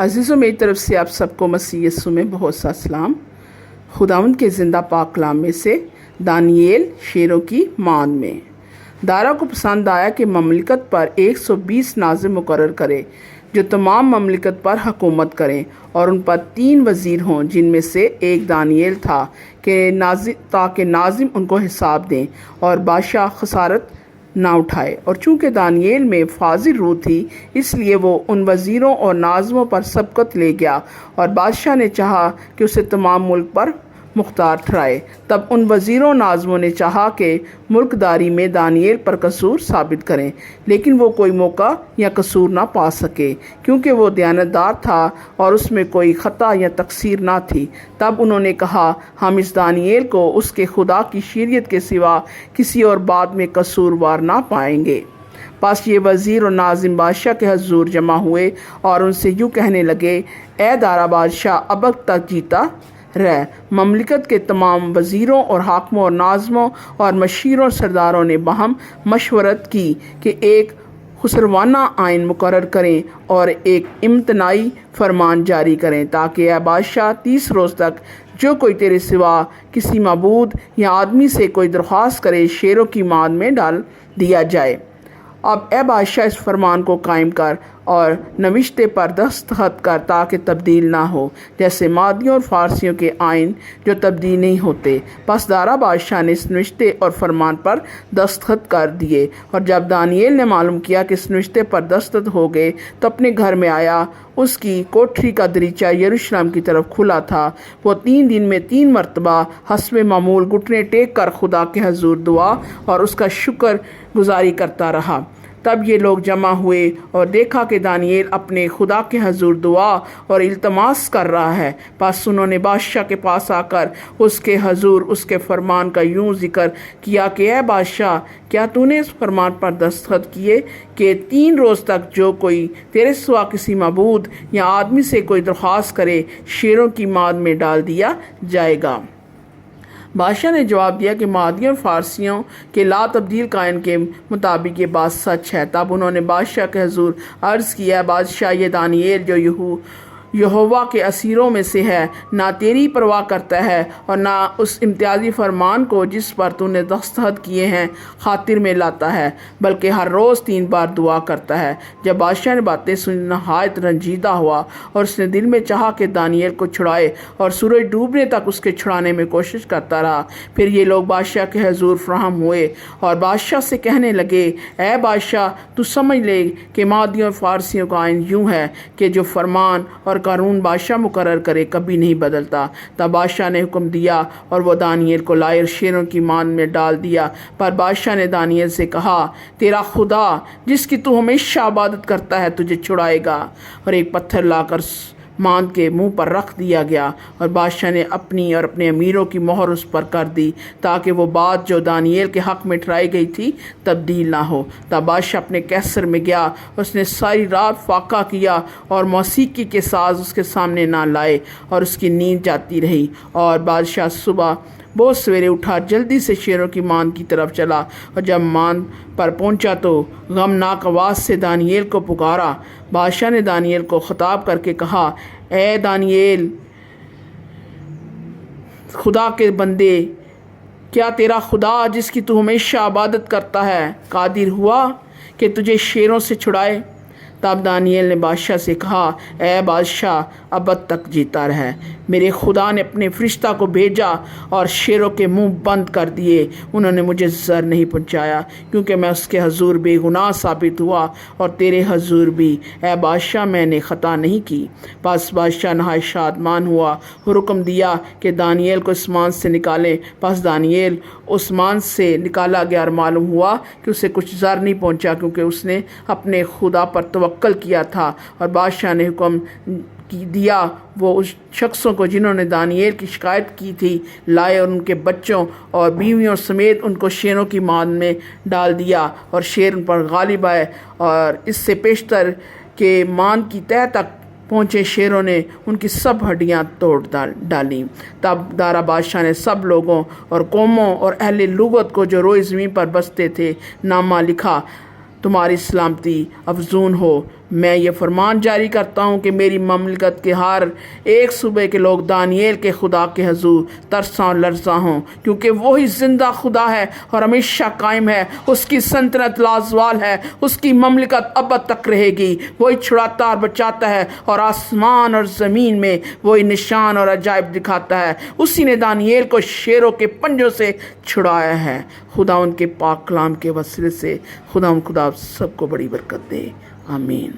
अज़ीज़ों, मेरी तरफ से आप सबको मसीह यीशु में बहुत सा सलाम। खुदावंद के ज़िंदा पाक कलाम में से दानियेल शेरों की मान में। दारा को पसंद आया कि ममलिकत पर 120 नाज़िम मुकर्रर करे जो तमाम ममलिकत पर हुकूमत करें, और उन पर 3 वज़ीर हों जिनमें से एक दानियेल था ताकि नाज़िम उनको हिसाब दें और बादशाह खसारत ना उठाए। और चूँकि दानियेल में फाजिल रूह थी, इसलिए वो उन वज़ीरों और नाज़िमों पर सबकत ले गया, और बादशाह ने चाहा कि उसे तमाम मुल्क पर मुख्तार ठहराए। तब उन वज़ीरों नाज़िमों ने चाहा कि मुल्कदारी में दानियेल पर कसूर साबित करें, लेकिन वो कोई मौका या कसूर ना पा सके, क्योंकि वो दयानतदार था और उसमें कोई ख़ता या तकसीर ना थी। तब उन्होंने कहा, हम इस दानियेल को उसके खुदा की शरीयत के सिवा किसी और बात में कसूरवार ना पाएंगे। बस ये वज़ीर और नाज़िम बादशाह के हजूर जमा हुए और उनसे यूँ कहने लगे, ए दारा बादशाह, अब तक जीता रह। ममलिकत के तमाम वज़ीरों और हाकिमों और नाज़िमों और मशीरों सरदारों ने बाहम मशवरत की कि एक खुसरवाना आइन मुकर्रर करें और एक इम्तनाई फरमान जारी करें, ताकि यह बादशाह 30 रोज़ तक जो कोई तेरे सिवा किसी मबूद या आदमी से कोई दरख्वास्त करे, शेरों की माद में डाल दिया जाए। अब ए बादशाह, इस फरमान को कायम कर और नविश्ते पर दस्तखत कर, ताकि तब्दील ना हो, जैसे मादियों और फारसियों के आइन जो तब्दील नहीं होते। बस दारा बादशाह ने इस नविश्ते और फरमान पर दस्तखत कर दिए, और जब दानियेल ने मालूम किया कि इस नविश्ते पर दस्तखत हो गए, तो अपने घर में आया। उसकी कोठरी का दरीचा यरूशलेम की तरफ खुला था। वो 3 दिन में 3 मरतबा हस्बे मामूल घुटने टेक कर खुदा के हजूर दुआ और उसका शुक्र गुजारी करता रहा। तब ये लोग जमा हुए और देखा कि दानियेल अपने खुदा के हजूर दुआ और इल्तमास कर रहा है। बस उन्होंने बादशाह के पास आकर उसके हजूर उसके फरमान का यूं जिक्र किया कि ए बादशाह, क्या तूने इस फरमान पर दस्तखत किए कि 3 रोज़ तक जो कोई तेरे सिवा किसी मबूद या आदमी से कोई दरख्वास्त करे, शेरों की माद में डाल दिया जाएगा। बादशाह ने जवाब दिया कि मादियों फारसियों के ला तब्दील कायन के मुताबिक ये बात सच है। तब उन्होंने बादशाह के हजूर अर्ज़ किया, बादशाह, ये दानियेल जो यहोवा के असीरों में से है, ना तेरी परवाह करता है और ना उस इम्तियाजी फरमान को जिस पर तूने दस्तखत किए हैं खातिर में लाता है, बल्कि हर रोज़ 3 बार दुआ करता है। जब बादशाह ने बातें सुन नहायत रंजीदा हुआ, और उसने दिल में चाहा कि दानियेल को छुड़ाए, और सूरज डूबने तक उसके छुड़ाने में कोशिश करता रहा। फिर ये लोग बादशाह के हजूर फराहम हुए और बादशाह से कहने लगे, ए बादशाह, तू समझ ले कि मादियों और फारसियों का आइन यूँ है कि जो फरमान और कानून बादशाह मुकर्रर करे कभी नहीं बदलता। तब बादशाह ने हुक्म दिया और वो दानियेल को लाए और शेरों की मान में डाल दिया। पर बादशाह ने दानियेल से कहा, तेरा खुदा जिसकी तू हमेशा इबादत करता है तुझे छुड़ाएगा। और एक पत्थर लाकर मान के मुंह पर रख दिया गया, और बादशाह ने अपनी और अपने अमीरों की मोहर उस पर कर दी, ताकि वो बात जो दानियेल के हक़ में ठहराई गई थी तब्दील ना हो। तब बादशाह अपने कैसर में गया, उसने सारी रात फाका किया और मौसीकी के साज उसके सामने ना लाए, और उसकी नींद जाती रही। और बादशाह सुबह बहुत सवेरे उठा, जल्दी से शेरों की मान की तरफ चला, और जब मान पर पहुंचा तो गमनाक आवाज़ से दानियेल को पुकारा। बादशाह ने दानियेल को खिताब करके कहा, ए दानियेल, खुदा के बंदे, क्या तेरा खुदा जिसकी तू हमेशा इबादत करता है कादिर हुआ कि तुझे शेरों से छुड़ाए? तब दानियेल ने बादशाह से कहा, ए बादशाह, अब तक जीता रहे। मेरे खुदा ने अपने फरिश्ता को भेजा और शेरों के मुंह बंद कर दिए। उन्होंने मुझे ज़र नहीं पहुंचाया, क्योंकि मैं उसके हजूर बेगुनाह साबित हुआ, और तेरे हजूर भी, ए बादशाह, मैंने ख़ता नहीं की। बस बादशाह नहायत शादमान हुआ और हुक्म दिया कि दानियेल को आसमान से निकालें। बस दानियेल आसमान से निकाला गया और मालूम हुआ कि उसे कुछ ज़र नहीं पहुंचा, क्योंकि उसने अपने खुदा पर तवक्कल किया था। और बादशाह ने हुक्म दिया, वो उस शख्सों को जिन्होंने दानियेल की शिकायत की थी लाए, और उनके बच्चों और बीवियों समेत उनको शेरों की माद में डाल दिया, और शेर उन पर गालिब आए, और इससे पेशतर के मान की तह तक पहुँचे शेरों ने उनकी सब हड्डियाँ तोड़ डाली। तब दारा बादशाह ने सब लोगों और कौमों और अहले लुगत को जो रोए ज़मीन पर बसते थे नामा लिखा, तुम्हारी सलामती अफजून हो, میں یہ فرمان جاری کرتا ہوں کہ میری مملکت کے ہر ایک صوبے کے لوگ دانییل کے خدا کے حضور ترساں اور لرزاں ہوں، کیونکہ وہی زندہ خدا ہے اور ہمیشہ قائم ہے۔ اس کی سلطنت لازوال ہے، اس کی مملکت ابد تک رہے گی۔ وہی چھڑاتا اور بچاتا ہے، اور آسمان اور زمین میں وہی نشان اور عجائب دکھاتا ہے۔ اسی نے دانییل کو شیروں کے پنجوں سے چھڑایا ہے۔ خدا ان کے پاک کلام کے وسیلے سے خدا سب کو بڑی برکت دے، آمین۔